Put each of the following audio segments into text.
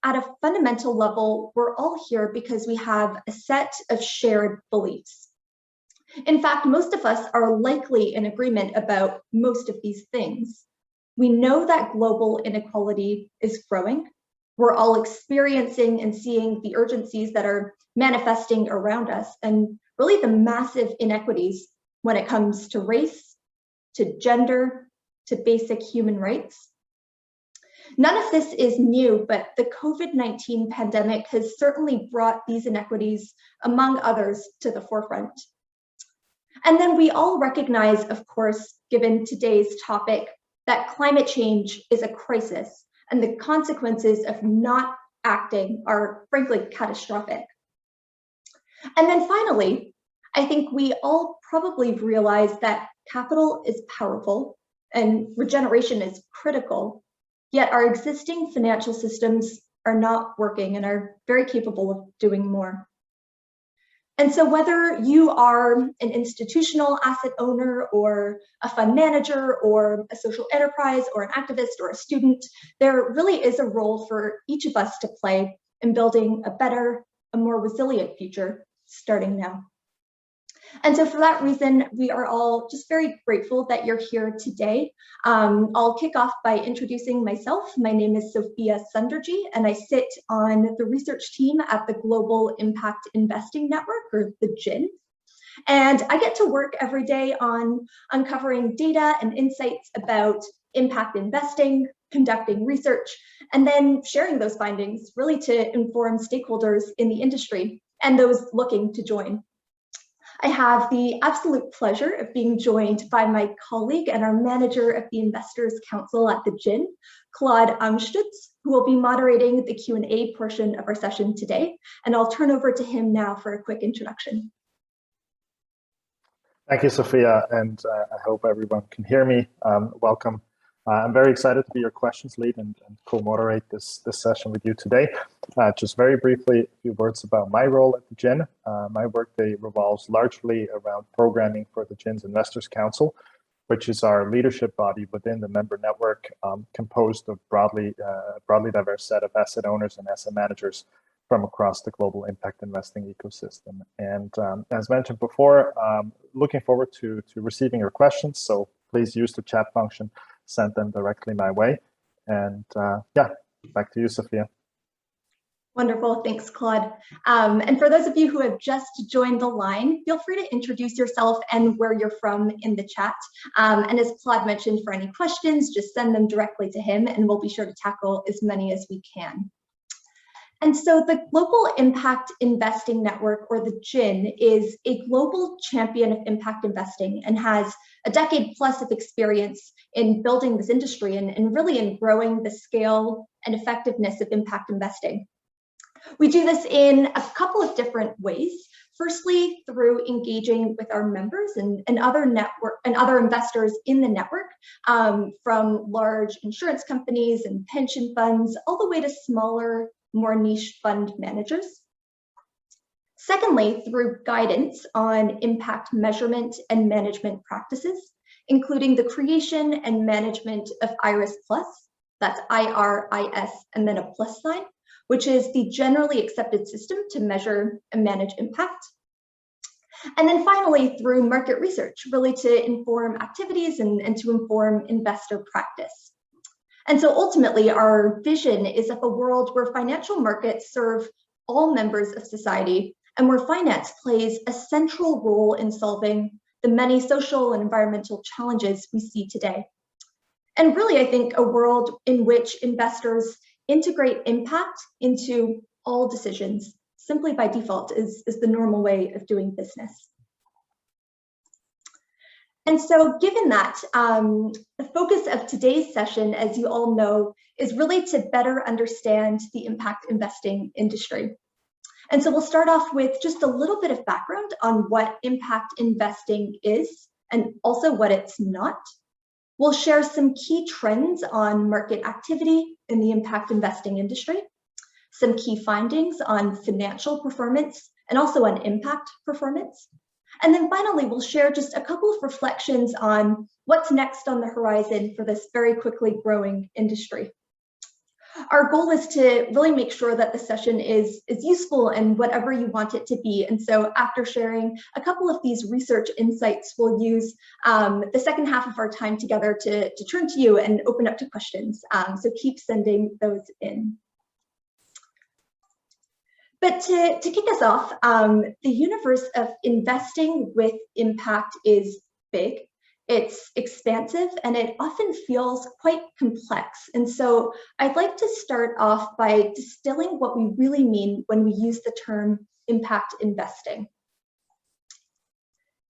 at a fundamental level, we're all here because we have a set of shared beliefs. In fact, most of us are likely in agreement about most of these things. We know that global inequality is growing. We're all experiencing and seeing the urgencies that are manifesting around us, and really the massive inequities when it comes to race, to gender, to basic human rights. None of this is new, but the COVID-19 pandemic has certainly brought these inequities, among others, to the forefront. And then we all recognize, of course, given today's topic, that climate change is a crisis, and the consequences of not acting are frankly catastrophic. And then finally, I think we all probably realize that capital is powerful and regeneration is critical, yet our existing financial systems are not working and are very capable of doing more. And so whether you are an institutional asset owner or a fund manager or a social enterprise or an activist or a student, there really is a role for each of us to play in building a better, a more resilient future starting now. And so for that reason, we are all just very grateful that you're here today. I'll kick off by introducing myself. My name is Sophia Sunderji, and I sit on the research team at the Global Impact Investing Network, or the GIIN. And I get to work every day on uncovering data and insights about impact investing, conducting research, and then sharing those findings really to inform stakeholders in the industry and those looking to join. I have the absolute pleasure of being joined by my colleague and our manager of the Investors Council at the GIIN, Claude Amstutz, who will be moderating the Q&A portion of our session today. And I'll turn over to him now for a quick introduction. Thank you, Sophia, and I hope everyone can hear me. Welcome. I'm very excited to be your questions lead and co-moderate this session with you today. Just very briefly, a few words about my role at the GIIN. My workday revolves largely around programming for the GIIN's Investors Council, which is our leadership body within the member network, composed of broadly diverse set of asset owners and asset managers from across the global impact investing ecosystem. And as mentioned before, looking forward to receiving your questions. So please use the chat function, send them directly my way. And yeah, back to you, Sophia. Wonderful, thanks, Claude. And for those of you who have just joined the line, feel free to introduce yourself and where you're from in the chat. And as Claude mentioned, for any questions, just send them directly to him and we'll be sure to tackle as many as we can. And so the Global Impact Investing Network, or the GIIN, is a global champion of impact investing and has a decade plus of experience in building this industry and really in growing the scale and effectiveness of impact investing. We do this in a couple of different ways. Firstly, through engaging with our members and other investors in the network, from large insurance companies and pension funds, all the way to smaller, more niche fund managers. Secondly, through guidance on impact measurement and management practices, including the creation and management of IRIS+, that's IRIS and then a plus sign, which is the generally accepted system to measure and manage impact. And then finally, through market research, really to inform activities and to inform investor practice. And so ultimately, our vision is of a world where financial markets serve all members of society and where finance plays a central role in solving the many social and environmental challenges we see today. And really, I think a world in which investors integrate impact into all decisions simply by default is the normal way of doing business. And so given that, the focus of today's session, as you all know, is really to better understand the impact investing industry. And so we'll start off with just a little bit of background on what impact investing is and also what it's not. We'll share some key trends on market activity in the impact investing industry, some key findings on financial performance and also on impact performance. And then finally, we'll share just a couple of reflections on what's next on the horizon for this very quickly growing industry. Our goal is to really make sure that the session is useful and whatever you want it to be. And so after sharing a couple of these research insights, we'll use the second half of our time together to turn to you and open up to questions. So keep sending those in. But to kick us off, the universe of investing with impact is big. It's expansive and it often feels quite complex. And so I'd like to start off by distilling what we really mean when we use the term impact investing.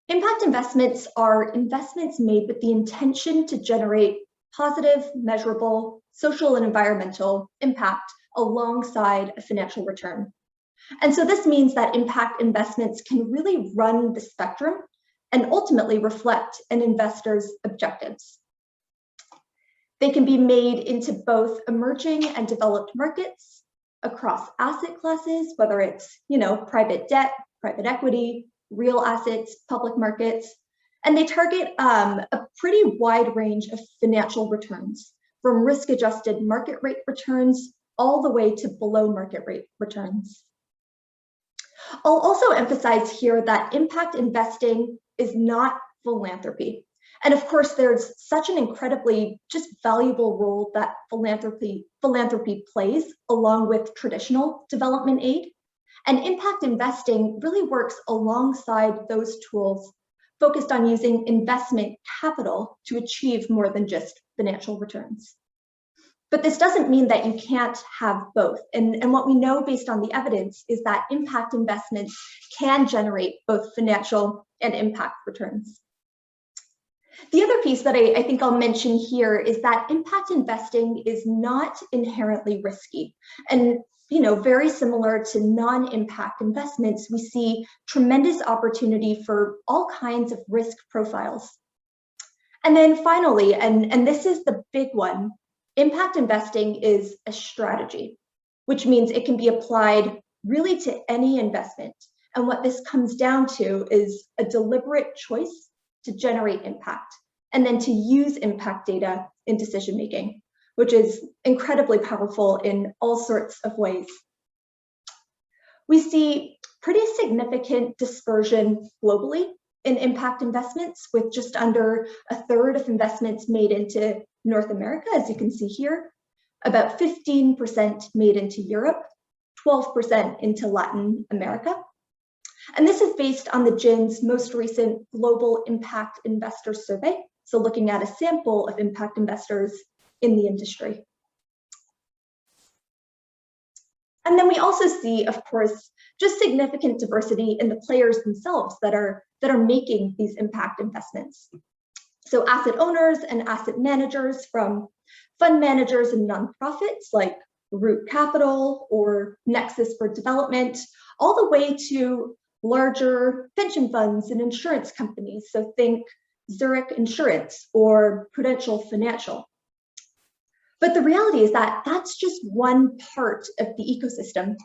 Impact investments are investments made with the intention to generate positive, measurable, social and environmental impact alongside a financial return. And so this means that impact investments can really run the spectrum and ultimately reflect an investor's objectives. They can be made into both emerging and developed markets across asset classes, whether it's, private debt, private equity, real assets, public markets, and they target a pretty wide range of financial returns, from risk-adjusted market rate returns all the way to below market rate returns. I'll also emphasize here that impact investing is not philanthropy. And of course, there's such an incredibly just valuable role that philanthropy plays along with traditional development aid. And impact investing really works alongside those tools focused on using investment capital to achieve more than just financial returns. But this doesn't mean that you can't have both. And what we know based on the evidence is that impact investments can generate both financial and impact returns. The other piece that I think I'll mention here is that impact investing is not inherently risky. And very similar to non-impact investments, we see tremendous opportunity for all kinds of risk profiles. And then finally, and this is the big one, impact investing is a strategy, which means it can be applied really to any investment. And what this comes down to is a deliberate choice to generate impact and then to use impact data in decision-making, which is incredibly powerful in all sorts of ways. We see pretty significant dispersion globally in impact investments, with just under a third of investments made into North America, as you can see here, about 15% made into Europe, 12% into Latin America. And this is based on the GIIN's most recent Global Impact Investor Survey, so looking at a sample of impact investors in the industry. And then we also see, of course, just significant diversity in the players themselves that are making these impact investments. So asset owners and asset managers, from fund managers and nonprofits like Root Capital or Nexus for Development, all the way to larger pension funds and insurance companies. So think Zurich Insurance or Prudential Financial. But the reality is that that's just one part of the ecosystem,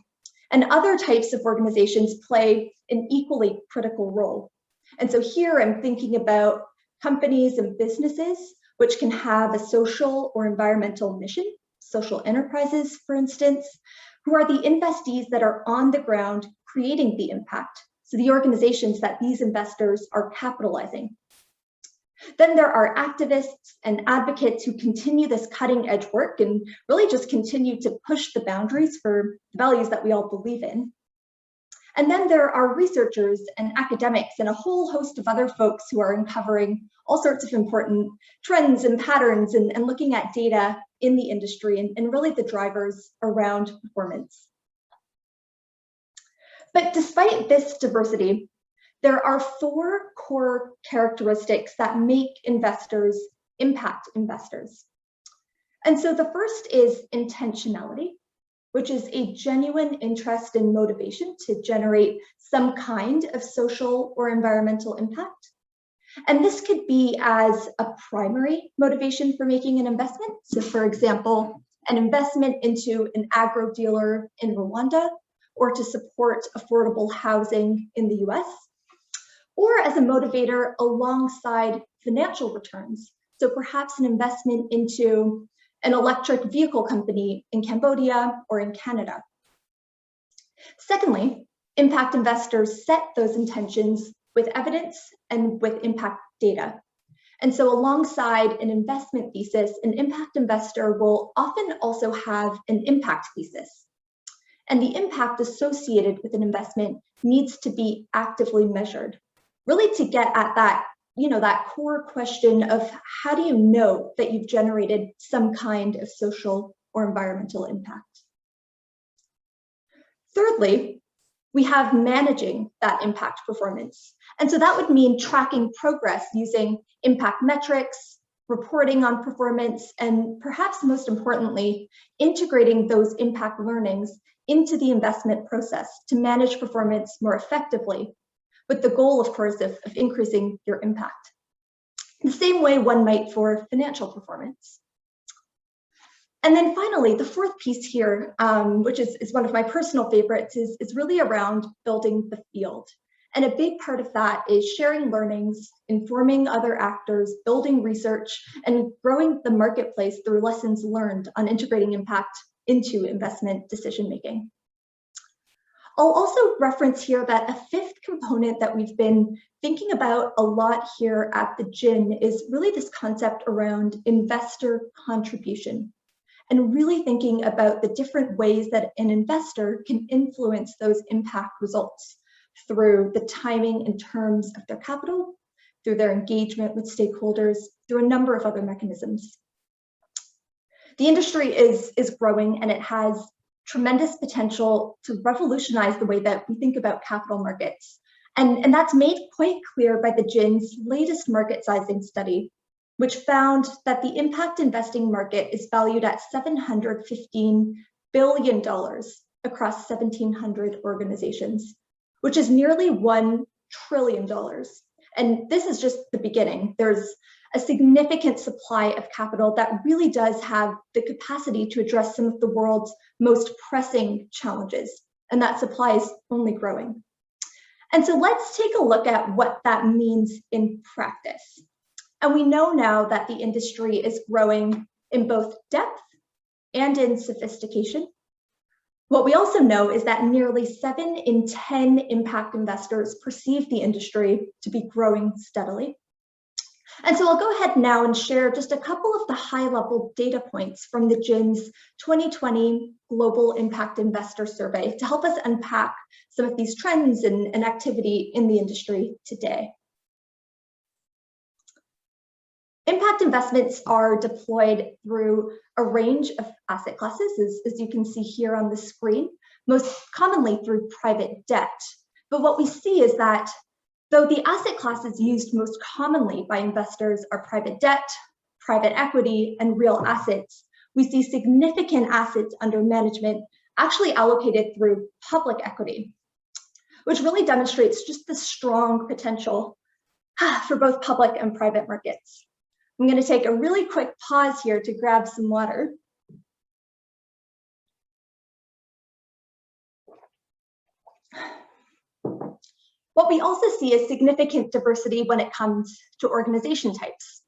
and other types of organizations play an equally critical role. And so here I'm thinking about companies and businesses which can have a social or environmental mission, social enterprises, for instance, who are the investees that are on the ground creating the impact, so the organizations that these investors are capitalizing. Then there are activists and advocates who continue this cutting edge work and really just continue to push the boundaries for the values that we all believe in. And then there are researchers and academics and a whole host of other folks who are uncovering all sorts of important trends and patterns and looking at data in the industry and really the drivers around performance. But despite this diversity, there are 4 core characteristics that make investors impact investors. And so the first is intentionality, which is a genuine interest and motivation to generate some kind of social or environmental impact. And this could be as a primary motivation for making an investment. So for example, an investment into an agro dealer in Rwanda, or to support affordable housing in the US, or as a motivator alongside financial returns. So perhaps an investment into an electric vehicle company in Cambodia or in Canada. Secondly, impact investors set those intentions with evidence and with impact data. And so alongside an investment thesis, an impact investor will often also have an impact thesis. And the impact associated with an investment needs to be actively measured, really to get at that, that core question of how do you know that you've generated some kind of social or environmental impact? Thirdly, we have managing that impact performance. And so that would mean tracking progress using impact metrics, reporting on performance, and perhaps most importantly, integrating those impact learnings into the investment process to manage performance more effectively, with the goal, of course, of increasing your impact. The same way one might for financial performance. And then finally, the fourth piece here, which is one of my personal favorites, is really around building the field. And a big part of that is sharing learnings, informing other actors, building research, and growing the marketplace through lessons learned on integrating impact into investment decision-making. I'll also reference here that a fifth component that we've been thinking about a lot here at the GIIN is really this concept around investor contribution, and really thinking about the different ways that an investor can influence those impact results through the timing and terms of their capital, through their engagement with stakeholders, through a number of other mechanisms. The industry is growing, and it has tremendous potential to revolutionize the way that we think about capital markets. And that's made quite clear by the GIIN's latest market sizing study, which found that the impact investing market is valued at $715 billion across 1,700 organizations, which is nearly $1 trillion. And this is just the beginning. There's a significant supply of capital that really does have the capacity to address some of the world's most pressing challenges, and that supply is only growing. And so let's take a look at what that means in practice. And we know now that the industry is growing in both depth and in sophistication. What we also know is that nearly 7 in 10 impact investors perceive the industry to be growing steadily. And so I'll go ahead now and share just a couple of the high-level data points from the GIIN's 2020 Global Impact Investor Survey to help us unpack some of these trends and activity in the industry today. Impact investments are deployed through a range of asset classes, as you can see here on the screen, most commonly through private debt. But what we see is that though the asset classes used most commonly by investors are private debt, private equity, and real assets, we see significant assets under management actually allocated through public equity, which really demonstrates just the strong potential for both public and private markets. I'm going to take a really quick pause here to grab some water. What we also see is significant diversity when it comes to organization types.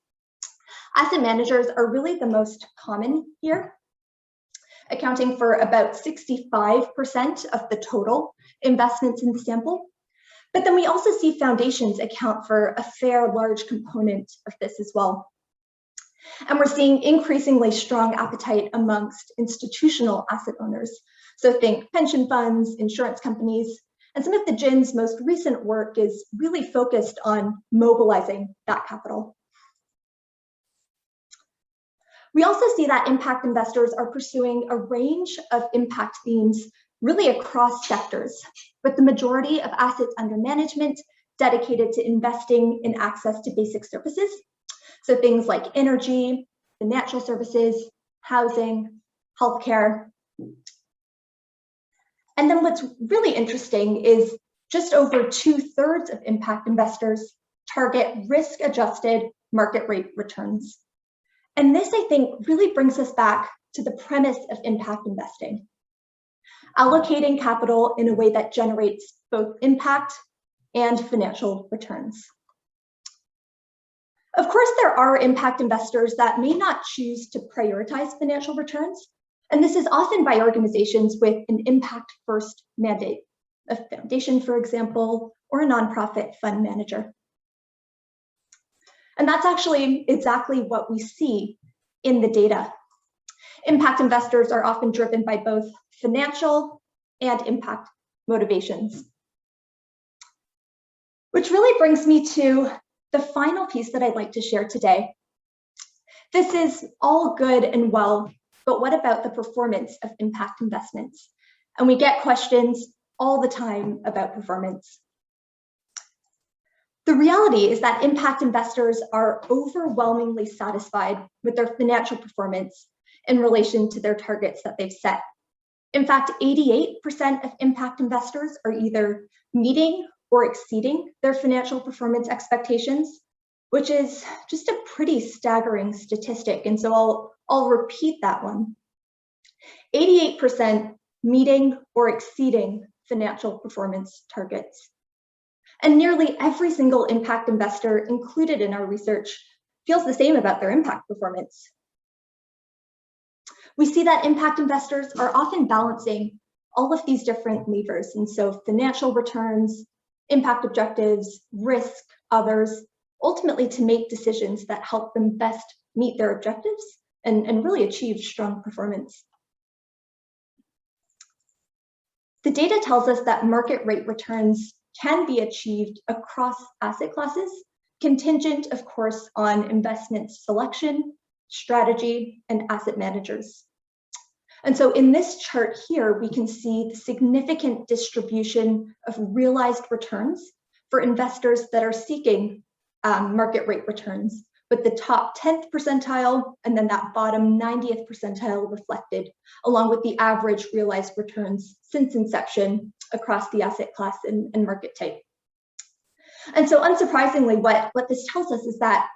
Asset managers are really the most common here, accounting for about 65% of the total investments in the sample. But then we also see foundations account for a fair large component of this as well. And we're seeing increasingly strong appetite amongst institutional asset owners. So think pension funds, insurance companies, and some of the GIIN's most recent work is really focused on mobilizing that capital. We also see that impact investors are pursuing a range of impact themes really across sectors, with the majority of assets under management dedicated to investing in access to basic services. So things like energy, financial services, housing, healthcare. And then what's really interesting is just over 2/3 of impact investors target risk-adjusted market rate returns. And this, I think, really brings us back to the premise of impact investing. Allocating capital in a way that generates both impact and financial returns. Of course, there are impact investors that may not choose to prioritize financial returns, and this is often by organizations with an impact-first mandate, a foundation, for example, or a nonprofit fund manager. And that's actually exactly what we see in the data. Impact investors are often driven by both financial and impact motivations. Which really brings me to the final piece that I'd like to share today. This is all good and well, but what about the performance of impact investments? And we get questions all the time about performance. The reality is that impact investors are overwhelmingly satisfied with their financial performance in relation to their targets that they've set. In fact, 88% of impact investors are either meeting or exceeding their financial performance expectations, which is just a pretty staggering statistic. And so I'll repeat that one. 88% meeting or exceeding financial performance targets. And nearly every single impact investor included in our research feels the same about their impact performance. We see that impact investors are often balancing all of these different levers. And so financial returns, impact objectives, risk, others, ultimately to make decisions that help them best meet their objectives and really achieve strong performance. The data tells us that market rate returns can be achieved across asset classes, contingent, of course, on investment selection, strategy, and asset managers. And so in this chart here, we can see the significant distribution of realized returns for investors that are seeking market rate returns, with the top 10th percentile and then that bottom 90th percentile reflected, along with the average realized returns since inception across the asset class and market type. And so unsurprisingly, what this tells us is that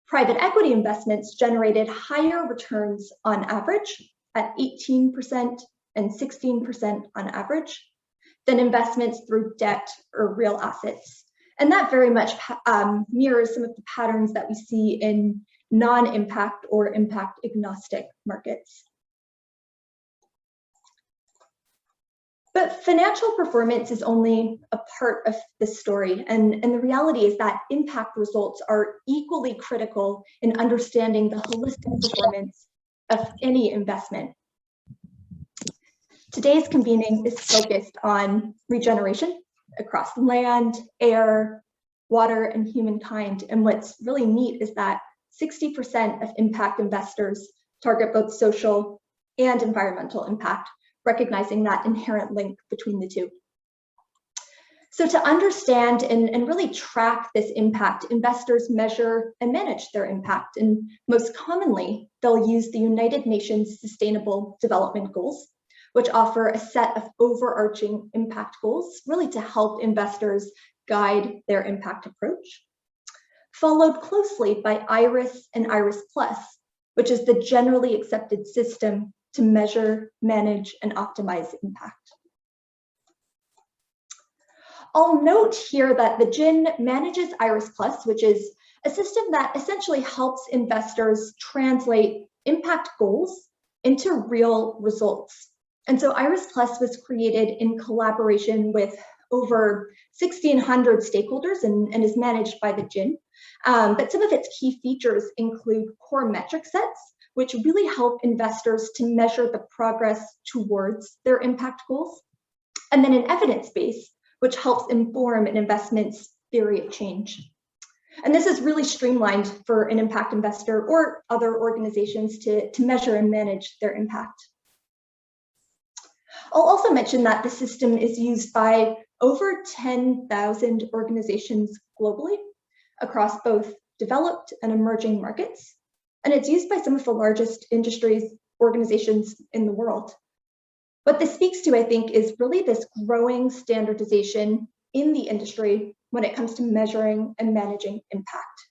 private equity investments generated higher returns on average at 18% and 16% on average than investments through debt or real assets. And that very much mirrors some of the patterns that we see in non-impact or impact agnostic markets. But financial performance is only a part of this story. And the reality is that impact results are equally critical in understanding the holistic performance of any investment. Today's convening is focused on regeneration across land, air, water, and humankind. And what's really neat is that 60% of impact investors target both social and environmental impact, recognizing that inherent link between the two. So to understand and really track this impact, investors measure and manage their impact. And most commonly, they'll use the United Nations Sustainable Development Goals, which offer a set of overarching impact goals, really to help investors guide their impact approach. Followed closely by IRIS and IRIS Plus, which is the generally accepted system to measure, manage, and optimize impact. I'll note here that the GIIN manages IRIS Plus, which is a system that essentially helps investors translate impact goals into real results. And so IRIS Plus was created in collaboration with over 1,600 stakeholders and is managed by the GIIN. But some of its key features include core metric sets, which really help investors to measure the progress towards their impact goals. And then an evidence base, which helps inform an investment's theory of change. And this is really streamlined for an impact investor or other organizations to measure and manage their impact. I'll also mention that the system is used by over 10,000 organizations globally across both developed and emerging markets. And it's used by some of the largest industries organizations in the world. What this speaks to, I think, is really this growing standardization in the industry when it comes to measuring and managing impact.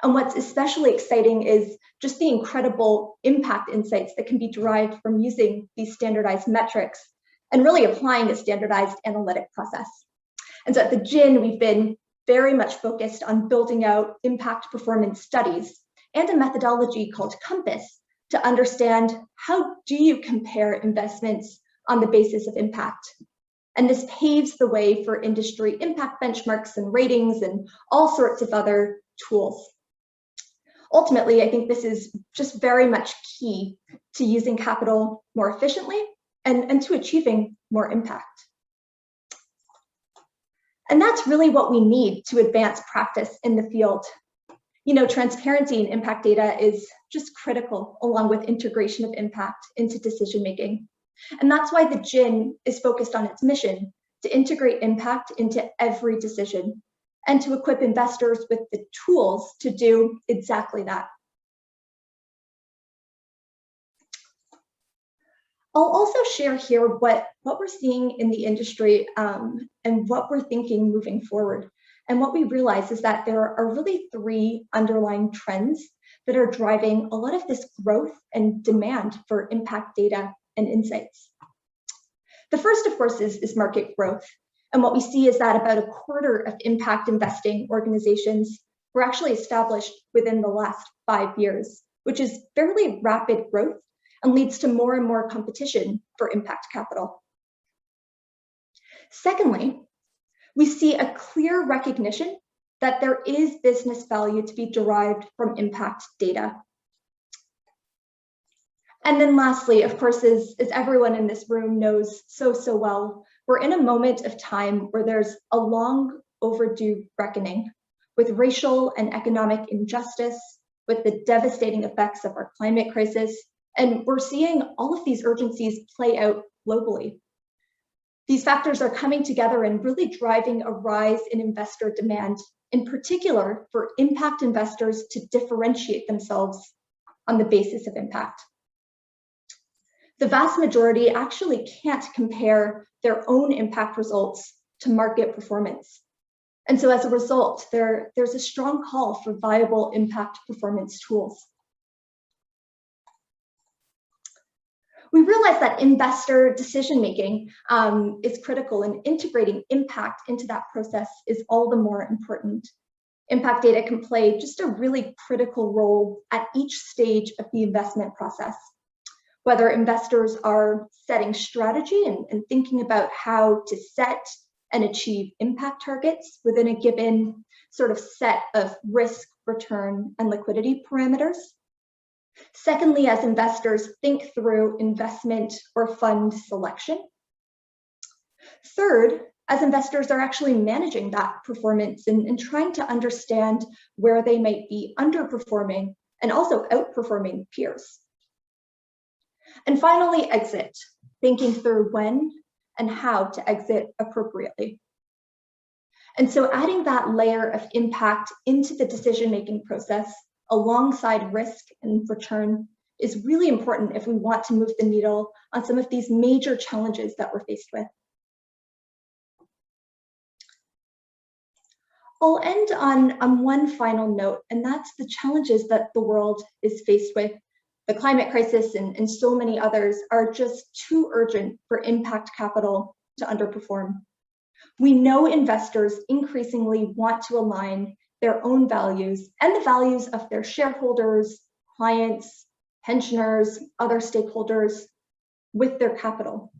And what's especially exciting is just the incredible impact insights that can be derived from using these standardized metrics and really applying a standardized analytic process. And so at the GIIN, we've been very much focused on building out impact performance studies and a methodology called Compass to understand how do you compare investments on the basis of impact. And this paves the way for industry impact benchmarks and ratings and all sorts of other tools. Ultimately, I think this is just very much key to using capital more efficiently and to achieving more impact. And that's really what we need to advance practice in the field. You know, transparency in impact data is just critical, along with integration of impact into decision-making. And that's why the GIIN is focused on its mission to integrate impact into every decision and to equip investors with the tools to do exactly that. I'll also share here what we're seeing in the industry and what we're thinking moving forward. And what we realize is that there are really three underlying trends that are driving a lot of this growth and demand for impact data and insights. The first, of course, is market growth. And what we see is that about a quarter of impact investing organizations were actually established within the last 5 years, which is fairly rapid growth and leads to more and more competition for impact capital. Secondly, we see a clear recognition that there is business value to be derived from impact data. And then lastly, of course, as everyone in this room knows so well, we're in a moment of time where there's a long overdue reckoning with racial and economic injustice, with the devastating effects of our climate crisis, and we're seeing all of these urgencies play out globally. These factors are coming together and really driving a rise in investor demand, in particular for impact investors to differentiate themselves on the basis of impact. The vast majority actually can't compare their own impact results to market performance. And so as a result, there's a strong call for viable impact performance tools. We realize that investor decision-making is critical, and integrating impact into that process is all the more important. Impact data can play just a really critical role at each stage of the investment process. Whether investors are setting strategy and thinking about how to set and achieve impact targets within a given sort of set of risk, return, and liquidity parameters. Secondly, as investors think through investment or fund selection. Third, as investors are actually managing that performance and trying to understand where they might be underperforming and also outperforming peers. And finally, exit, thinking through when and how to exit appropriately. And so adding that layer of impact into the decision-making process alongside risk and return is really important if we want to move the needle on some of these major challenges that we're faced with. I'll end on one final note, and that's the challenges that the world is faced with. The climate crisis and so many others are just too urgent for impact capital to underperform. We know investors increasingly want to align their own values and the values of their shareholders, clients, pensioners, other stakeholders with their capital.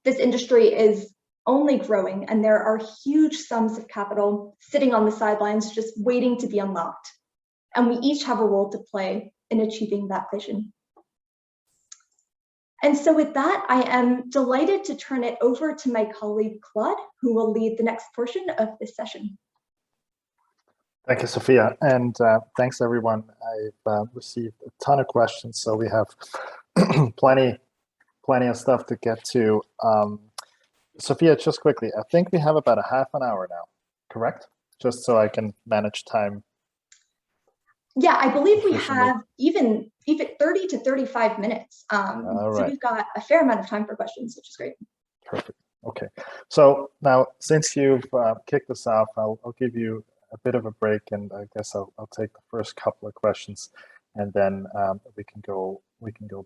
This industry is only growing, and there are huge sums of capital sitting on the sidelines just waiting to be unlocked. And we each have a role to play in achieving that vision. And so with that, I am delighted to turn it over to my colleague, Claude, who will lead the next portion of this session. Thank you, Sophia, and thanks everyone. I've received a ton of questions, so we have plenty of stuff to get to. Sophia, just quickly, I think we have about a half an hour now, correct? Just so I can manage time. Yeah, I believe we have even 30 to 35 minutes. So we've got a fair amount of time for questions, which is great. Perfect. Okay. So now, since you've kicked us off, I'll give you a bit of a break, and I guess I'll take the first couple of questions, and then we can go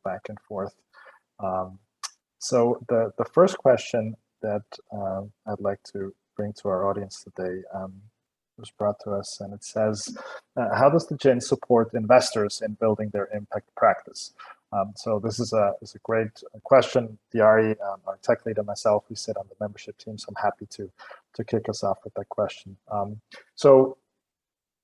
back and forth. So the first question that I'd like to bring to our audience today was brought to us, and it says, how does the GIIN support investors in building their impact practice? So this is a great question. Diari, our tech lead, and myself, we sit on the membership team, so I'm happy to kick us off with that question. So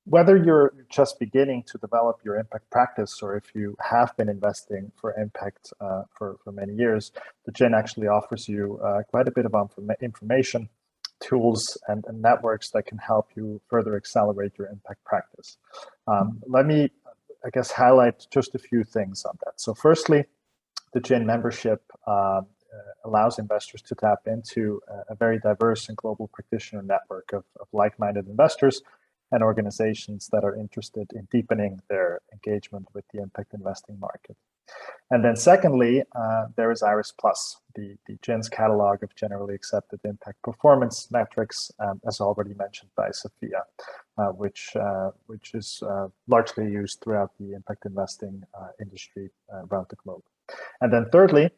whether you're just beginning to develop your impact practice, or if you have been investing for impact for many years, the GIIN actually offers you quite a bit of information, tools, and networks that can help you further accelerate your impact practice. Let me, I guess, highlight just a few things on that. So firstly, the GIIN membership allows investors to tap into a very diverse and global practitioner network of like-minded investors and organizations that are interested in deepening their engagement with the impact investing market. And then secondly, there is IRIS Plus, the GIIN's catalog of generally accepted impact performance metrics, as already mentioned by Sophia, which is largely used throughout the impact investing industry around the globe. And then thirdly,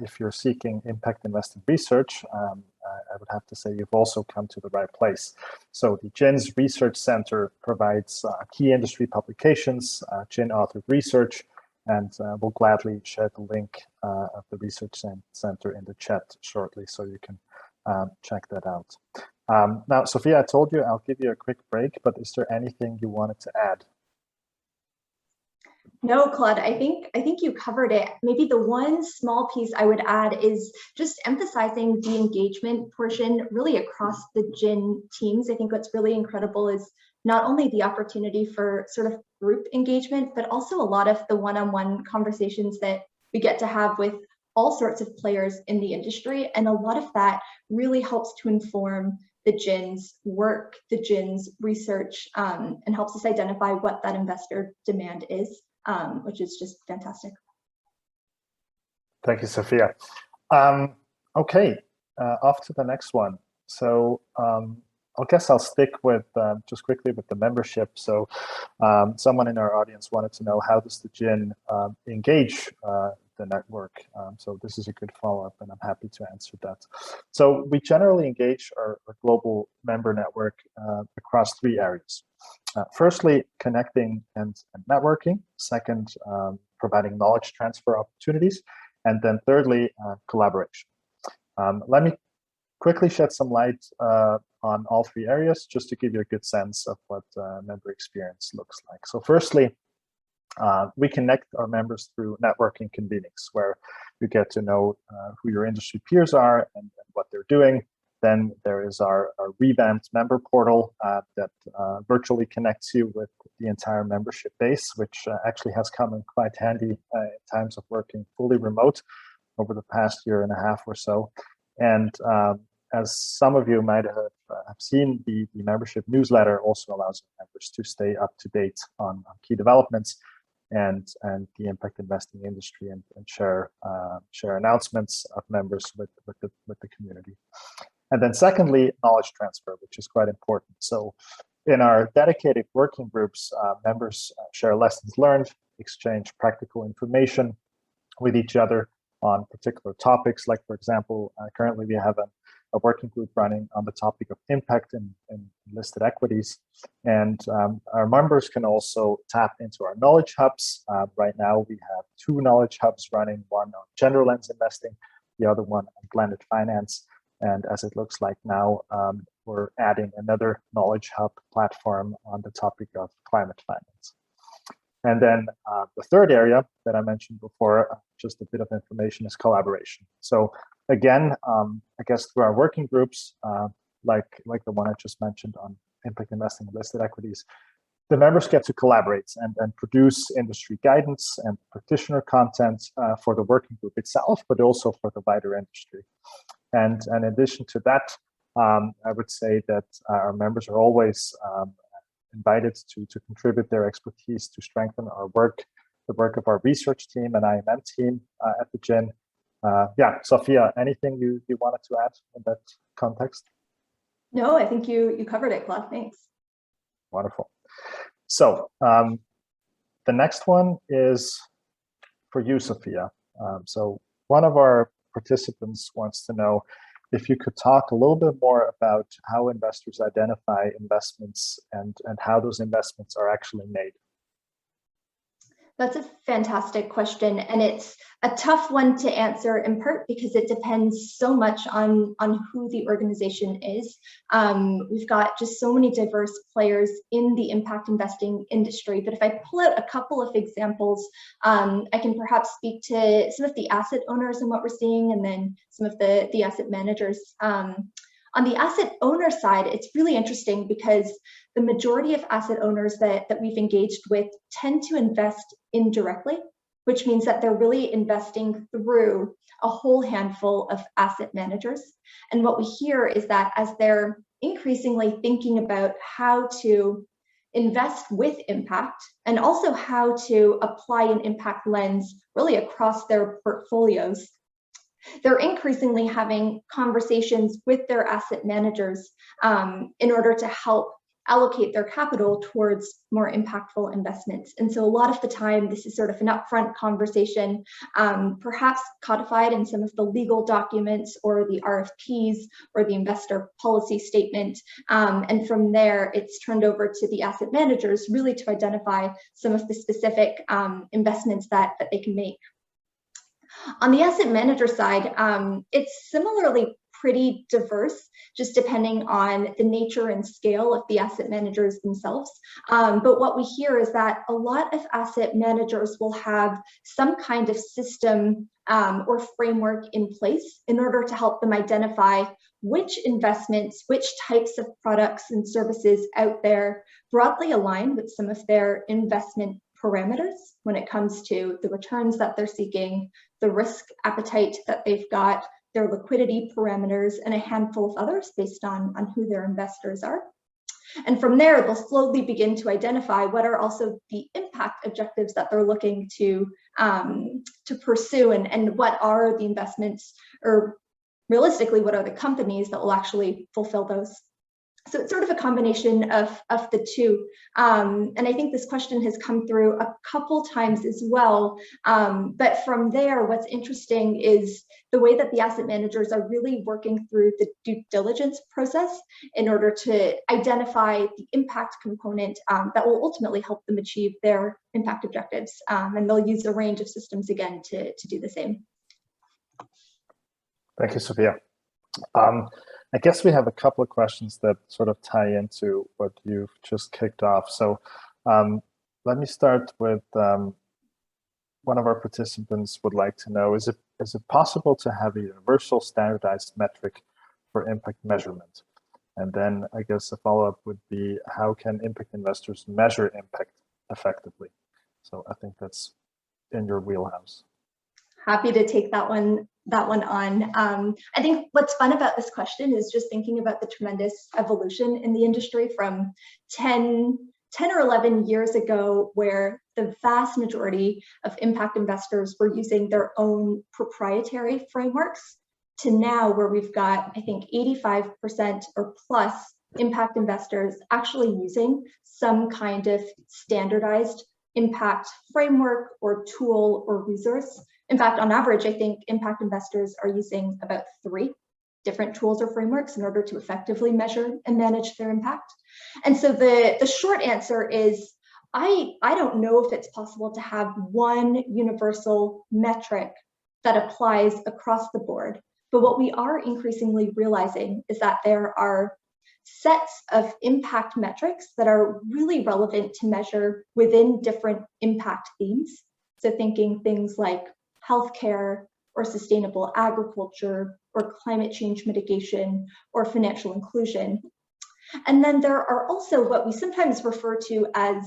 if you're seeking impact investing research, I would have to say you've also come to the right place. So the GIIN's Research Center provides key industry publications, GIIN authored research, and we'll gladly share the link of the Research Center in the chat shortly, so you can check that out. Now, Sophia, I told you I'll give you a quick break, but is there anything you wanted to add? No, Claude, I think you covered it. Maybe the one small piece I would add is just emphasizing the engagement portion really across the GIIN teams. I think what's really incredible is not only the opportunity for sort of group engagement, but also a lot of the one-on-one conversations that we get to have with all sorts of players in the industry. And a lot of that really helps to inform the GIIN's work, the GIIN's research, and helps us identify what that investor demand is. Which is just fantastic. Thank you, Sophia. Okay, off to the next one. So I guess I'll stick with just quickly with the membership. So someone in our audience wanted to know, how does the GIIN engage the network? So this is a good follow-up, and I'm happy to answer that. So we generally engage our global member network across three areas. Firstly, connecting and networking. Second, providing knowledge transfer opportunities. And then thirdly, collaboration. Let me quickly shed some light on all three areas, just to give you a good sense of what member experience looks like. So firstly, we connect our members through networking convenings, where you get to know who your industry peers are and what they're doing. Then there is our revamped member portal that virtually connects you with the entire membership base, which actually has come in quite handy in times of working fully remote over the past year and a half or so. And as some of you might have seen, the membership newsletter also allows members to stay up to date on key developments and the impact investing industry, and share announcements of members with the community. And then secondly, knowledge transfer, which is quite important. So in our dedicated working groups, members share lessons learned, exchange practical information with each other on particular topics. Like, for example, currently we have a working group running on the topic of impact in listed equities. And our members can also tap into our knowledge hubs. Right now we have two knowledge hubs running, one on gender lens investing, the other one on blended finance. And as it looks like now, we're adding another knowledge hub platform on the topic of climate finance. And then the third area that I mentioned before, just a bit of information, is collaboration. So again, I guess through our working groups, like the one I just mentioned on impact investing in listed equities, the members get to collaborate and produce industry guidance and practitioner content for the working group itself, but also for the wider industry. And in addition to that, I would say that our members are always invited to contribute their expertise to strengthen our work, the work of our research team and IMM team at the GIIN. Yeah, Sophia, anything you wanted to add in that context? No, I think you covered it, Claude. Thanks. Wonderful. So the next one is for you, Sophia. So one of our participants wants to know, if you could talk a little bit more about how investors identify investments and how those investments are actually made. That's a fantastic question, and it's a tough one to answer in part because it depends so much on who the organization is. We've got just so many diverse players in the impact investing industry, but if I pull out a couple of examples, I can perhaps speak to some of the asset owners and what we're seeing, and then some of the asset managers. On the asset owner side, it's really interesting because the majority of asset owners that we've engaged with tend to invest indirectly, which means that they're really investing through a whole handful of asset managers. And what we hear is that as they're increasingly thinking about how to invest with impact and also how to apply an impact lens really across their portfolios, they're increasingly having conversations with their asset managers in order to help allocate their capital towards more impactful investments. And so a lot of the time, this is sort of an upfront conversation, perhaps codified in some of the legal documents or the RFPs or the investor policy statement. And from there, it's turned over to the asset managers really to identify some of the specific investments that they can make. On the asset manager side, it's similarly pretty diverse, just depending on the nature and scale of the asset managers themselves. But what we hear is that a lot of asset managers will have some kind of system or framework in place in order to help them identify which investments, which types of products and services out there broadly align with some of their investment parameters when it comes to the returns that they're seeking, the risk appetite that they've got, their liquidity parameters, and a handful of others based on who their investors are. And from there, they'll slowly begin to identify what are also the impact objectives that they're looking to pursue, and what are the investments, or realistically, what are the companies that will actually fulfill those. So it's sort of a combination of the two. And I think this question has come through a couple times as well. But from there, what's interesting is the way that the asset managers are really working through the due diligence process in order to identify the impact component that will ultimately help them achieve their impact objectives. And they'll use a range of systems again to do the same. Thank you, Sophia. I guess we have a couple of questions that sort of tie into what you've just kicked off. So let me start with one of our participants would like to know, is it possible to have a universal standardized metric for impact measurement? And then I guess a follow-up would be, how can impact investors measure impact effectively? So I think that's in your wheelhouse. Happy to take that one on. I think what's fun about this question is just thinking about the tremendous evolution in the industry from 10 or 11 years ago, where the vast majority of impact investors were using their own proprietary frameworks, to now where we've got, I think, 85% or plus impact investors actually using some kind of standardized impact framework or tool or resource. In fact, on average, I think impact investors are using about 3 different tools or frameworks in order to effectively measure and manage their impact. And so the short answer is, I don't know if it's possible to have one universal metric that applies across the board. But what we are increasingly realizing is that there are sets of impact metrics that are really relevant to measure within different impact themes. So thinking things like healthcare, or sustainable agriculture, or climate change mitigation, or financial inclusion. And then there are also what we sometimes refer to as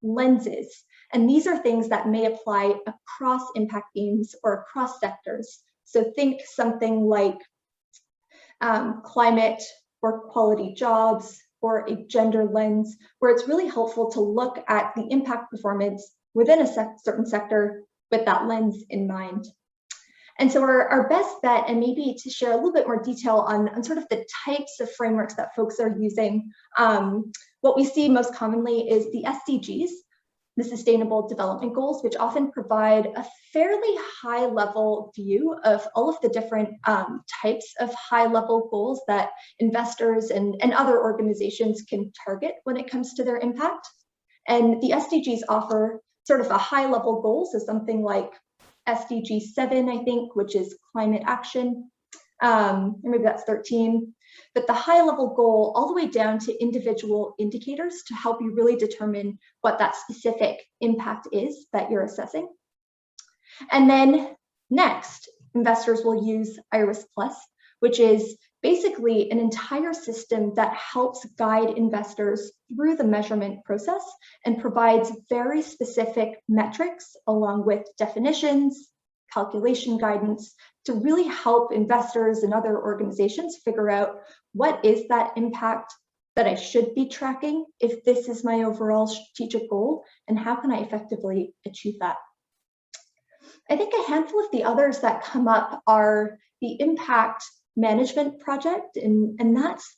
lenses. And these are things that may apply across impact themes or across sectors. So think something like climate or quality jobs, or a gender lens, where it's really helpful to look at the impact performance within a certain sector with that lens in mind. And so our best bet, and maybe to share a little bit more detail on sort of the types of frameworks that folks are using, what we see most commonly is the SDGs. the Sustainable Development Goals, which often provide a fairly high-level view of all of the different types of high-level goals that investors and other organizations can target when it comes to their impact. And the SDGs offer sort of a high-level goal, so something like SDG 7, I think, which is climate action, or maybe that's 13. But the high-level goal all the way down to individual indicators to help you really determine what that specific impact is that you're assessing. And then next, investors will use IRIS Plus, which is basically an entire system that helps guide investors through the measurement process and provides very specific metrics along with definitions, calculation guidance to really help investors and other organizations figure out what is that impact that I should be tracking if this is my overall strategic goal, and how can I effectively achieve that? I think a handful of the others that come up are the impact management project, and that's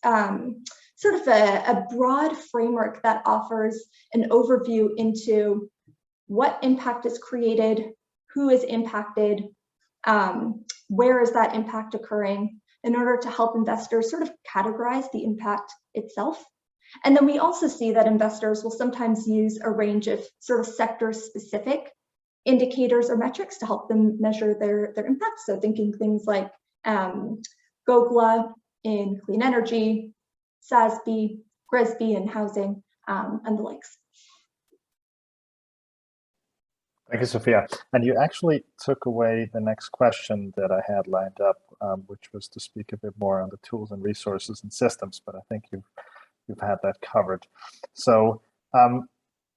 sort of a broad framework that offers an overview into what impact is created, who is impacted, where is that impact occurring, in order to help investors sort of categorize the impact itself. And then we also see that investors will sometimes use a range of sort of sector-specific indicators or metrics to help them measure their impact. So thinking things like GOGLA in clean energy, SASB, GRESB in housing, and the likes. Thank you, Sophia. And you actually took away the next question that I had lined up, which was to speak a bit more on the tools and resources and systems, but I think you've had that covered. So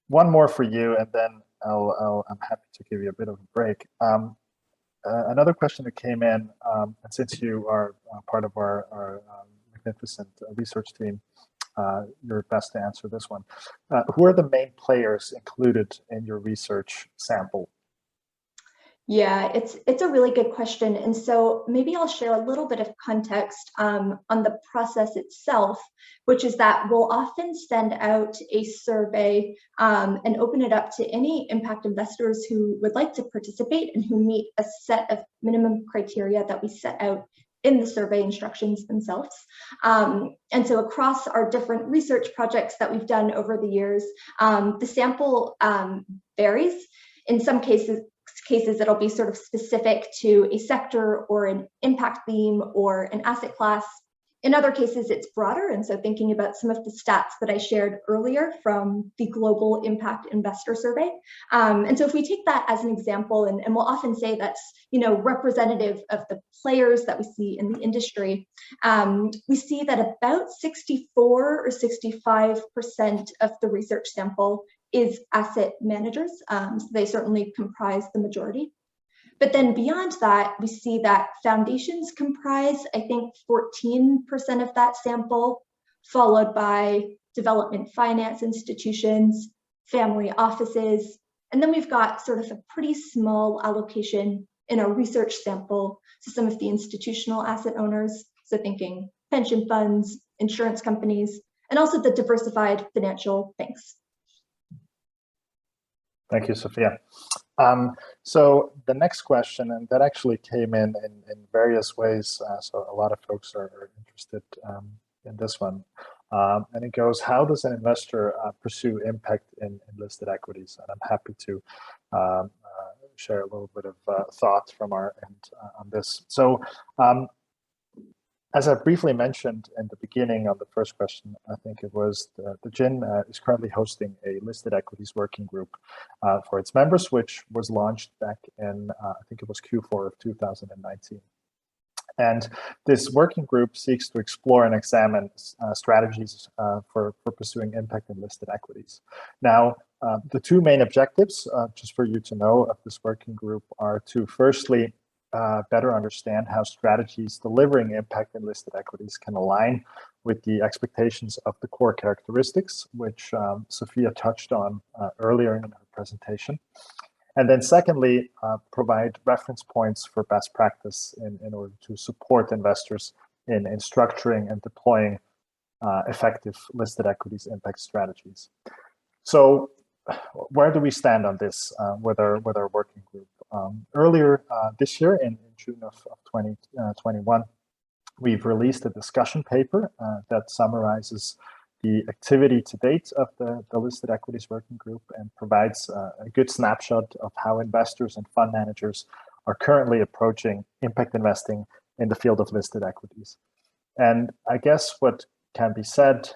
one more for you, and then I'm happy to give you a bit of a break. Another question that came in, and since you are part of our magnificent research team, you're best to answer this one. Who are the main players included in your research sample? Yeah, it's a really good question. And so maybe I'll share a little bit of context on the process itself, which is that we'll often send out a survey and open it up to any impact investors who would like to participate and who meet a set of minimum criteria that we set out in the survey instructions themselves. And so across our different research projects that we've done over the years, the sample varies. In some cases it'll be sort of specific to a sector or an impact theme or an asset class. In other cases, it's broader. And so thinking about some of the stats that I shared earlier from the Global Impact Investor Survey. And so if we take that as an example, and we'll often say that's, representative of the players that we see in the industry, we see that about 64 or 65% of the research sample is asset managers. So they certainly comprise the majority. But then beyond that, we see that foundations comprise, I think, 14% of that sample, followed by development finance institutions, family offices. And then we've got sort of a pretty small allocation in our research sample to some of the institutional asset owners. So thinking pension funds, insurance companies, and also the diversified financial banks. Thank you, Sophia. So the next question, and that actually came in various ways, so a lot of folks are interested in this one. And it goes, how does an investor pursue impact in listed equities? And I'm happy to share a little bit of thought from our end on this. So as I briefly mentioned in the beginning of the first question, I think it was the GIIN is currently hosting a listed equities working group for its members, which was launched back in, I think it was Q4 of 2019. And this working group seeks to explore and examine strategies for pursuing impact in listed equities. Now, the two main objectives, just for you to know, of this working group are to firstly, better understand how strategies delivering impact in listed equities can align with the expectations of the core characteristics, which Sophia touched on earlier in her presentation. And then secondly, provide reference points for best practice in order to support investors in structuring and deploying effective listed equities impact strategies. So where do we stand on this with our working group? Earlier this year, in June of 2021, we've released a discussion paper that summarizes the activity to date of the listed equities working group and provides a good snapshot of how investors and fund managers are currently approaching impact investing in the field of listed equities. And I guess what can be said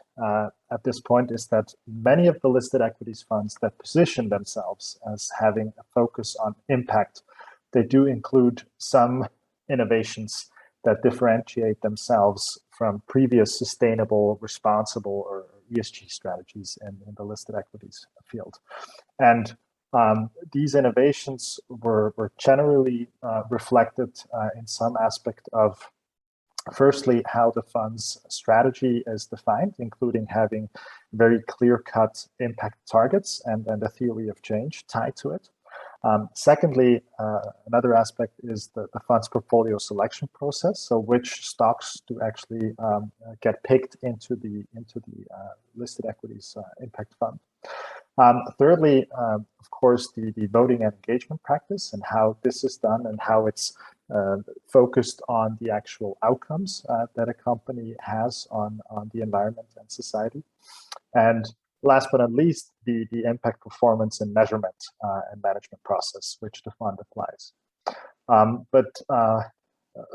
at this point is that many of the listed equities funds that position themselves as having a focus on impact, they do include some innovations that differentiate themselves from previous sustainable, responsible, or ESG strategies in the listed equities field. And these innovations were generally reflected in some aspect of, firstly, how the fund's strategy is defined, including having very clear-cut impact targets and a theory of change tied to it. Secondly, another aspect is the fund's portfolio selection process. So which stocks do actually get picked into the listed equities impact fund. Thirdly, of course, the voting and engagement practice and how this is done and how it's focused on the actual outcomes that a company has on the environment and society. And last but not least, the impact performance and measurement and management process, which the fund applies.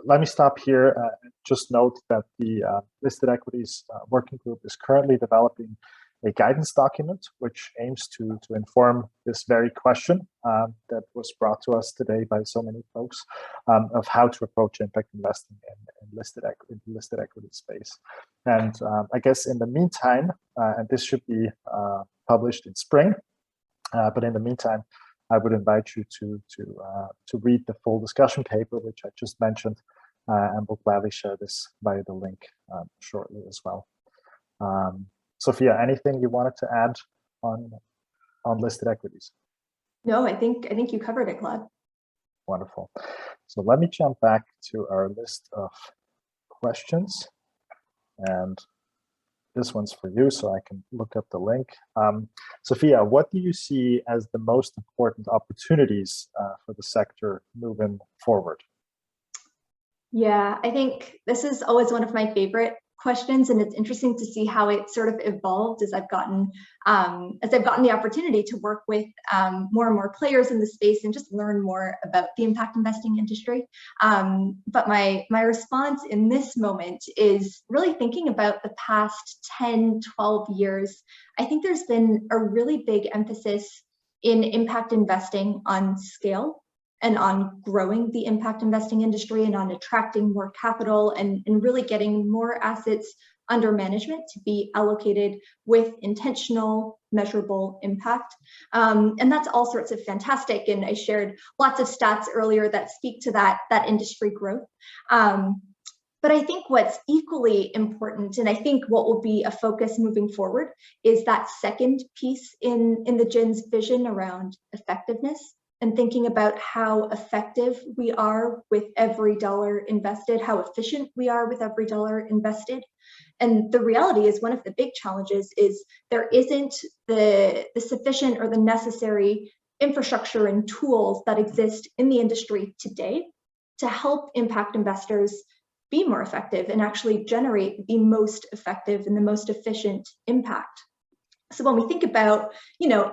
Let me stop here. Just note that the listed equities working group is currently developing a guidance document, which aims to inform this very question that was brought to us today by so many folks of how to approach impact investing in listed equity space. And I guess in the meantime, and this should be published in spring, but in the meantime, I would invite you to read the full discussion paper, which I just mentioned, and we'll gladly share this via the link shortly as well. Sophia, anything you wanted to add on listed equities? No, I think you covered it, Claude. Wonderful. So let me jump back to our list of questions, and this one's for you, so I can look up the link. Sophia, what do you see as the most important opportunities for the sector moving forward? Yeah, I think this is always one of my favorite questions, and it's interesting to see how it sort of evolved as I've gotten the opportunity to work with more and more players in the space and just learn more about the impact investing industry. But my response in this moment is really thinking about the past 10, 12 years. I think there's been a really big emphasis in impact investing on scale and on growing the impact investing industry and on attracting more capital and really getting more assets under management to be allocated with intentional, measurable impact. And that's all sorts of fantastic. And I shared lots of stats earlier that speak to that industry growth. But I think what's equally important, and I think what will be a focus moving forward, is that second piece in the GIIN's vision around effectiveness, and thinking about how effective we are with every dollar invested, how efficient we are with every dollar invested. And the reality is one of the big challenges is there isn't the sufficient or the necessary infrastructure and tools that exist in the industry today to help impact investors be more effective and actually generate the most effective and the most efficient impact. So when we think about,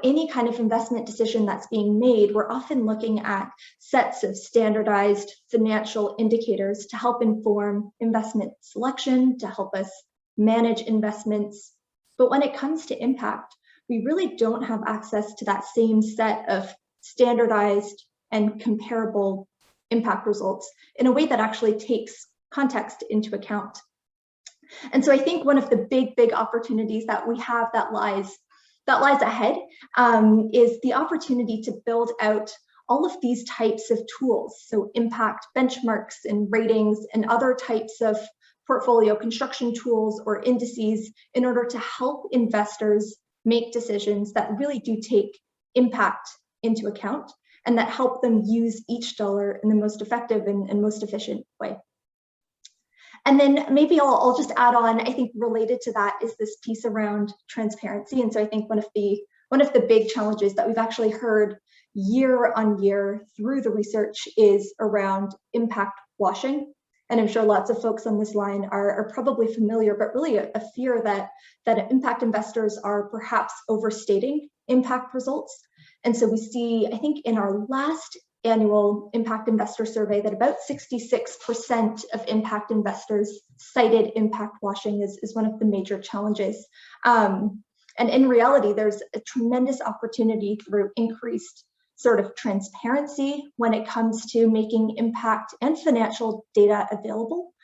any kind of investment decision that's being made, we're often looking at sets of standardized financial indicators to help inform investment selection, to help us manage investments. But when it comes to impact, we really don't have access to that same set of standardized and comparable impact results in a way that actually takes context into account. And so I think one of the big opportunities that we have that lies ahead is the opportunity to build out all of these types of tools. So impact benchmarks and ratings and other types of portfolio construction tools or indices in order to help investors make decisions that really do take impact into account and that help them use each dollar in the most effective and most efficient way. And then maybe I'll just add on, I think related to that is this piece around transparency. And so I think one of the one of the big challenges that we've actually heard year on year through the research is around impact washing. And I'm sure lots of folks on this line are probably familiar, but really a fear that impact investors are perhaps overstating impact results. And so we see, I think in our last annual impact investor survey, that about 66% of impact investors cited impact washing as one of the major challenges. And in reality, there's a tremendous opportunity through increased sort of transparency when it comes to making impact and financial data available.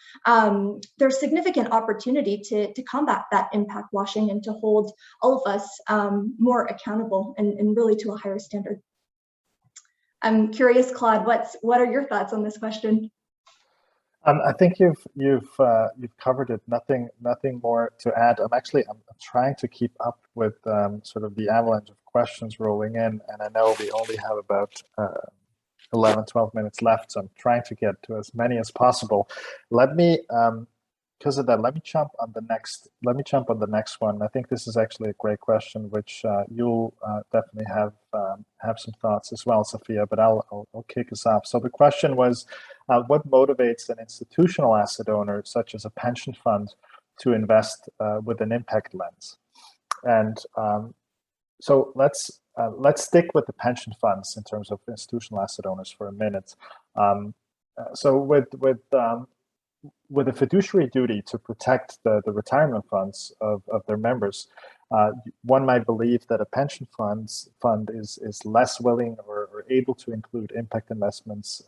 There's significant opportunity to combat that impact washing and to hold all of us more accountable and really to a higher standard. I'm curious, Claude, what are your thoughts on this question? I think you've covered it. Nothing more to add. I'm trying to keep up with sort of the avalanche of questions rolling in, and I know we only have about 11-12 minutes left, so I'm trying to get to as many as possible. Let me because of that, let me jump on the next one. I think this is actually a great question, which you'll definitely have some thoughts as well, Sophia, but I'll kick us off. So the question was, what motivates an institutional asset owner, such as a pension fund, to invest with an impact lens? And so let's stick with the pension funds in terms of institutional asset owners for a minute. So with a fiduciary duty to protect the retirement funds of their members, one might believe that a pension fund is less willing or able to include impact investments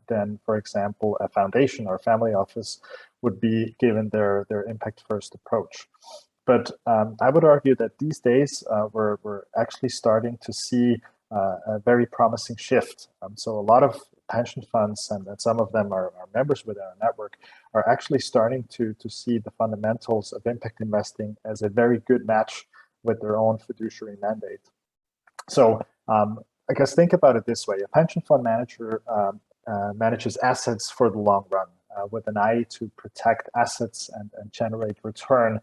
than, for example, a foundation or a family office would be, given their impact first approach. But I would argue that these days we're actually starting to see a very promising shift. So a lot of pension funds, and some of them are members within our network, are actually starting to see the fundamentals of impact investing as a very good match with their own fiduciary mandate. So I guess think about it this way: a pension fund manager manages assets for the long run with an eye to protect assets and generate return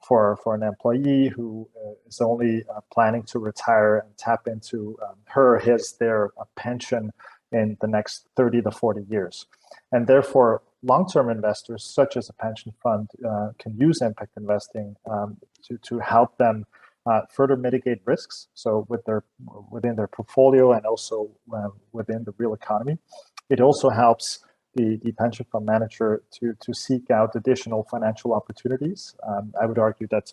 for an employee who is only planning to retire and tap into their pension in the next 30 to 40 years. And therefore, long-term investors, such as a pension fund, can use impact investing to help them further mitigate risks. So within their portfolio and also within the real economy. It also helps the pension fund manager to seek out additional financial opportunities. I would argue that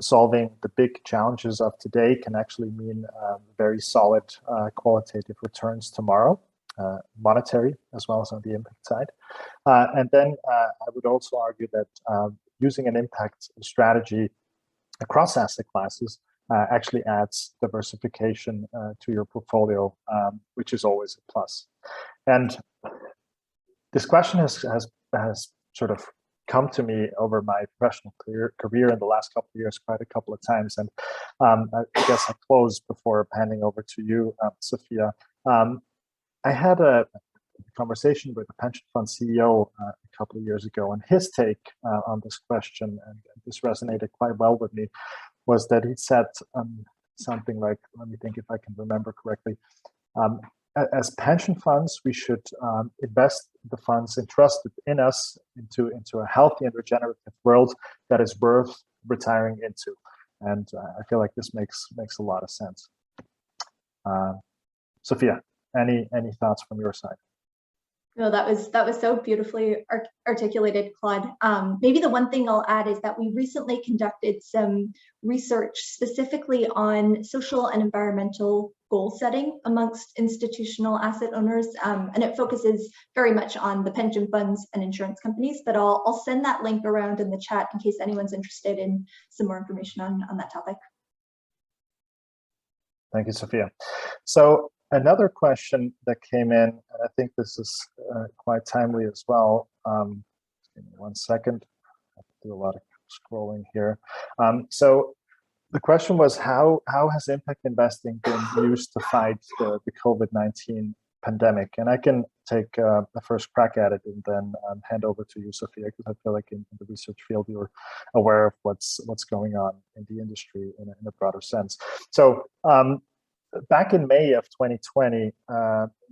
solving the big challenges of today can actually mean very solid qualitative returns tomorrow, monetary as well as on the impact side. And then I would also argue that using an impact strategy across asset classes actually adds diversification to your portfolio, which is always a plus. And this question has sort of come to me over my professional career in the last couple of years quite a couple of times. And I guess I close before handing over to you, Sophia. I had a conversation with a pension fund CEO a couple of years ago, and his take on this question, and this resonated quite well with me, was that he said something like, let me think if I can remember correctly, as pension funds, we should invest the funds entrusted in us into a healthy and regenerative world that is worth retiring into. And I feel like this makes a lot of sense. Sophia, any thoughts from your side? No, that was so beautifully articulated, Claude. Maybe the one thing I'll add is that we recently conducted some research specifically on social and environmental goal setting amongst institutional asset owners, and it focuses very much on the pension funds and insurance companies. But I'll send that link around in the chat in case anyone's interested in some more information on that topic. Thank you, Sophia. So another question that came in, and I think this is quite timely as well. Give me 1 second. I have to do a lot of scrolling here. So the question was, how has impact investing been used to fight the COVID-19 pandemic? And I can take a first crack at it and then hand over to you, Sophia, because I feel like in the research field you're aware of what's going on in the industry in a broader sense. So back in May of 2020,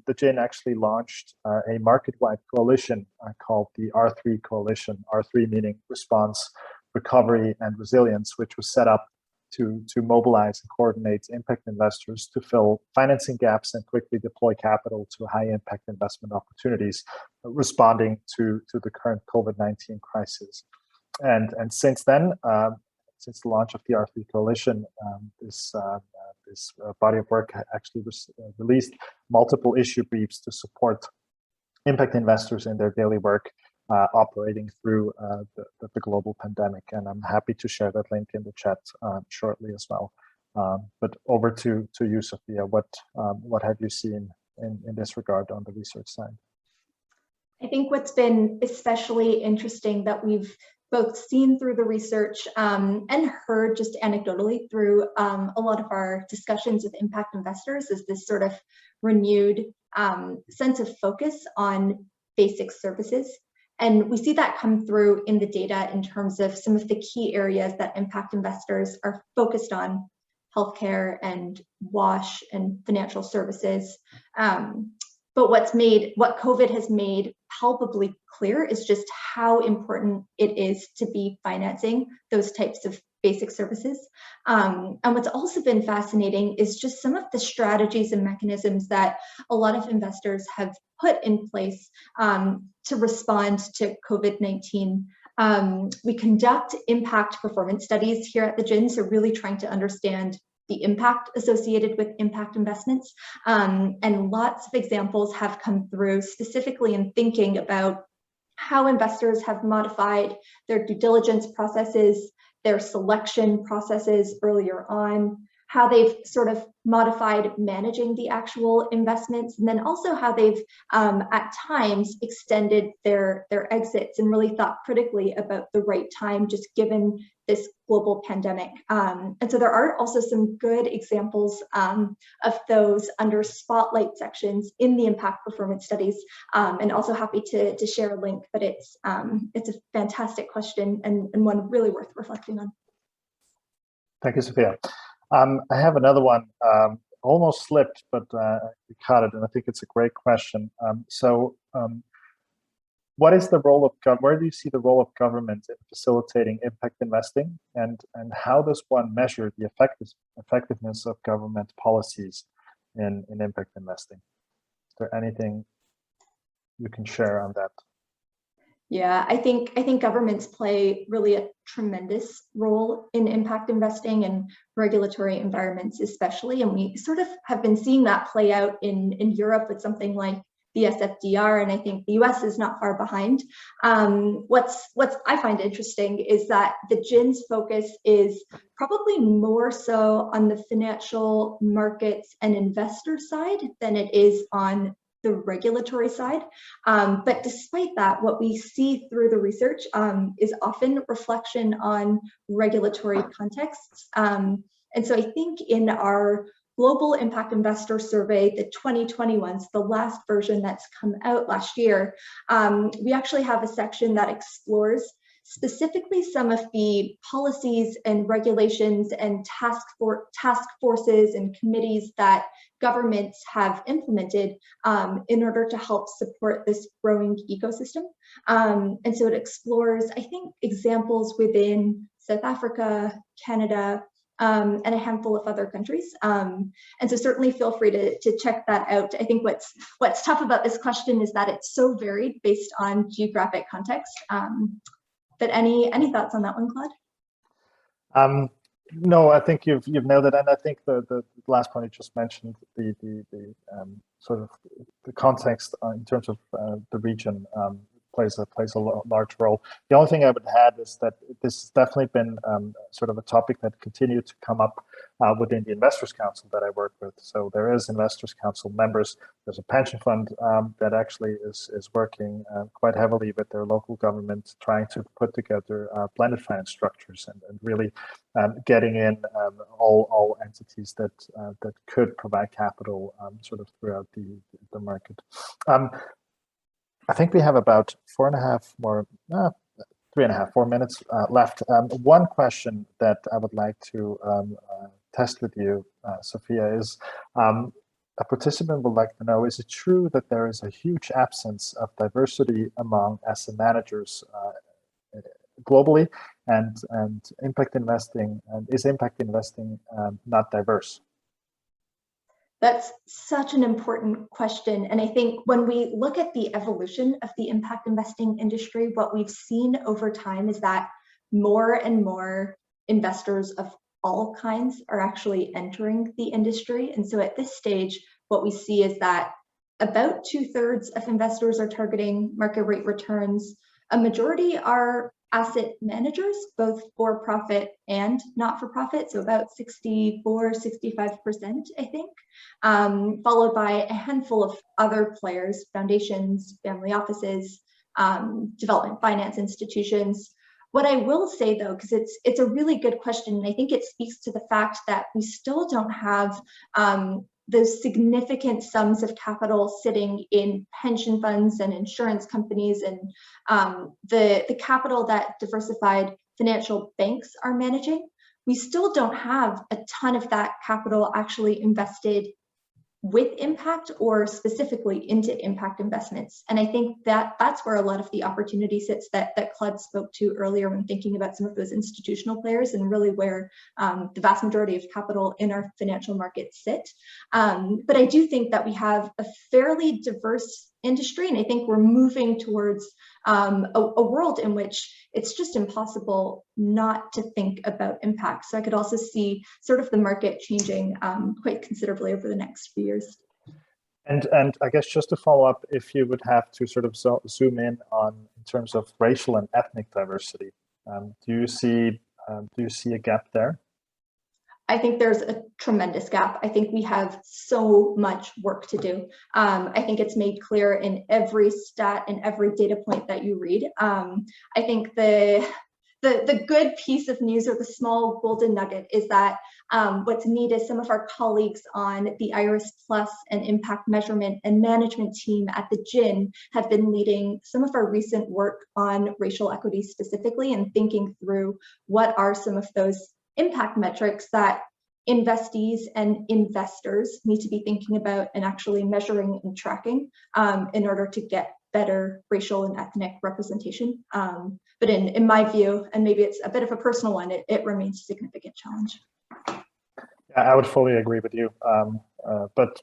the GIIN actually launched a market-wide coalition called the R3 Coalition, R3 meaning response, recovery, and resilience, which was set up to mobilize and coordinate impact investors to fill financing gaps and quickly deploy capital to high-impact investment opportunities, responding to the current COVID-19 crisis. And since then, since the launch of the R3 Coalition, this body of work actually released multiple issue briefs to support impact investors in their daily work operating through the global pandemic. And I'm happy to share that link in the chat shortly as well. But over to you, Sophia. What have you seen in this regard on the research side? I think what's been especially interesting that we've both seen through the research and heard just anecdotally through a lot of our discussions with impact investors is this sort of renewed sense of focus on basic services. And we see that come through in the data in terms of some of the key areas that impact investors are focused on: healthcare and WASH and financial services. But what COVID has made palpably clear is just how important it is to be financing those types of basic services. And what's also been fascinating is just some of the strategies and mechanisms that a lot of investors have put in place to respond to COVID-19. We conduct impact performance studies here at the GIIN, so really trying to understand the impact associated with impact investments. And lots of examples have come through specifically in thinking about how investors have modified their due diligence processes, their selection processes earlier on, how they've sort of modified managing the actual investments, and then also how they've at times extended their exits and really thought critically about the right time just given this global pandemic. And so there are also some good examples of those under spotlight sections in the impact performance studies, and also happy to share a link, but it's a fantastic question and one really worth reflecting on. Thank you, Sophia. I have another one, almost slipped, but we caught it, and I think it's a great question. What is the role of where do you see the role of government in facilitating impact investing, and how does one measure the effectiveness of government policies in impact investing? Is there anything you can share on that? Yeah, I think governments play really a tremendous role in impact investing and regulatory environments especially, and we sort of have been seeing that play out in Europe with something like the SFDR, and I think the US is not far behind. What's I find interesting is that the GIIN's focus is probably more so on the financial markets and investor side than it is on the regulatory side. But despite that, what we see through the research is often reflection on regulatory contexts. And so I think in our Global Impact Investor Survey, the 2021, the last version that's come out last year, we actually have a section that explores specifically some of the policies and regulations and task forces and committees that governments have implemented in order to help support this growing ecosystem. And so it explores, I think, examples within South Africa, Canada, and a handful of other countries. And so certainly feel free to check that out. I think what's tough about this question is that it's so varied based on geographic context. But any thoughts on that one, Claude? No, I think you've nailed it, and I think the last point you just mentioned, the sort of the context in terms of the region plays a large role. The only thing I would add is that this has definitely been sort of a topic that continued to come up within the Investors Council that I work with. So there is Investors Council members. There's a pension fund that actually is working quite heavily with their local government, trying to put together blended finance structures and really getting in all entities that could provide capital sort of throughout the market. I think we have about 4 minutes left. One question that I would like to test with you, Sophia, is a participant would like to know, is it true that there is a huge absence of diversity among asset managers globally, and impact investing, is impact investing not diverse? That's such an important question. And I think when we look at the evolution of the impact investing industry, what we've seen over time is that more and more investors of all kinds are actually entering the industry. And so at this stage, what we see is that about 2/3 of investors are targeting market rate returns. A majority are asset managers, both for-profit and not-for-profit, so about 64–65%, I think, followed by a handful of other players, foundations, family offices, development finance institutions. What I will say, though, because it's a really good question, and I think it speaks to the fact that we still don't have those significant sums of capital sitting in pension funds and insurance companies, and the capital that diversified financial banks are managing. We still don't have a ton of that capital actually invested with impact or specifically into impact investments. And I think that that's where a lot of the opportunity sits that Claude spoke to earlier when thinking about some of those institutional players, and really where the vast majority of capital in our financial markets sit. But I do think that we have a fairly diverse industry, and I think we're moving towards a world in which it's just impossible not to think about impact. So I could also see sort of the market changing quite considerably over the next few years. And I guess just to follow up, if you would have to sort of zoom in terms of racial and ethnic diversity, do you see a gap there? I think there's a tremendous gap. I think we have so much work to do. I think it's made clear in every stat and every data point that you read. I think the good piece of news, or the small golden nugget, is that what's neat is some of our colleagues on the IRIS Plus and impact measurement and management team at the GIIN have been leading some of our recent work on racial equity specifically, and thinking through what are some of those impact metrics that investees and investors need to be thinking about and actually measuring and tracking in order to get better racial and ethnic representation. But in my view, and maybe it's a bit of a personal one, it remains a significant challenge. Yeah, I would fully agree with you. But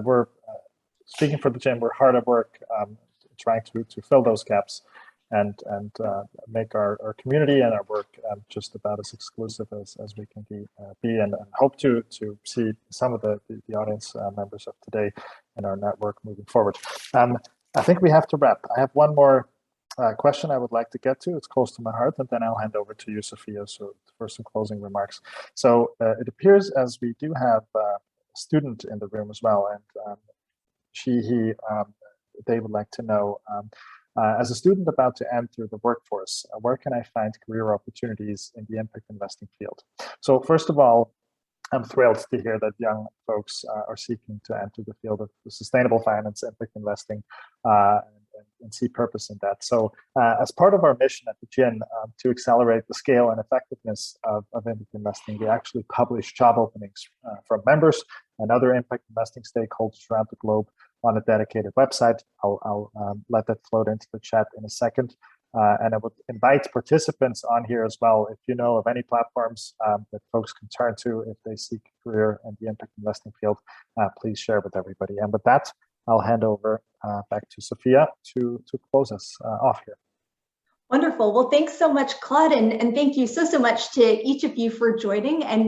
we're speaking for the GIIN. We're hard at work trying to fill those gaps and make our community and our work just about as exclusive as we can be, and hope to see some of the audience members of today in our network moving forward. I think we have to wrap. I have one more question I would like to get to. It's close to my heart, and then I'll hand over to you, Sophia, so for some closing remarks. So it appears as we do have a student in the room as well, and they would like to know, as a student about to enter the workforce, where can I find career opportunities in the impact investing field? So first of all, I'm thrilled to hear that young folks are seeking to enter the field of sustainable finance, impact investing, and see purpose in that. So as part of our mission at the GIIN to accelerate the scale and effectiveness of impact investing, we actually publish job openings from members and other impact investing stakeholders around the globe on a dedicated website. I'll let that float into the chat in a second. And I would invite participants on here as well, if you know of any platforms that folks can turn to if they seek a career in the impact investing field, please share with everybody. And with that, I'll hand over back to Sophia to close us off here. Wonderful. Well, thanks so much, Claude, and thank you so much to each of you for joining. And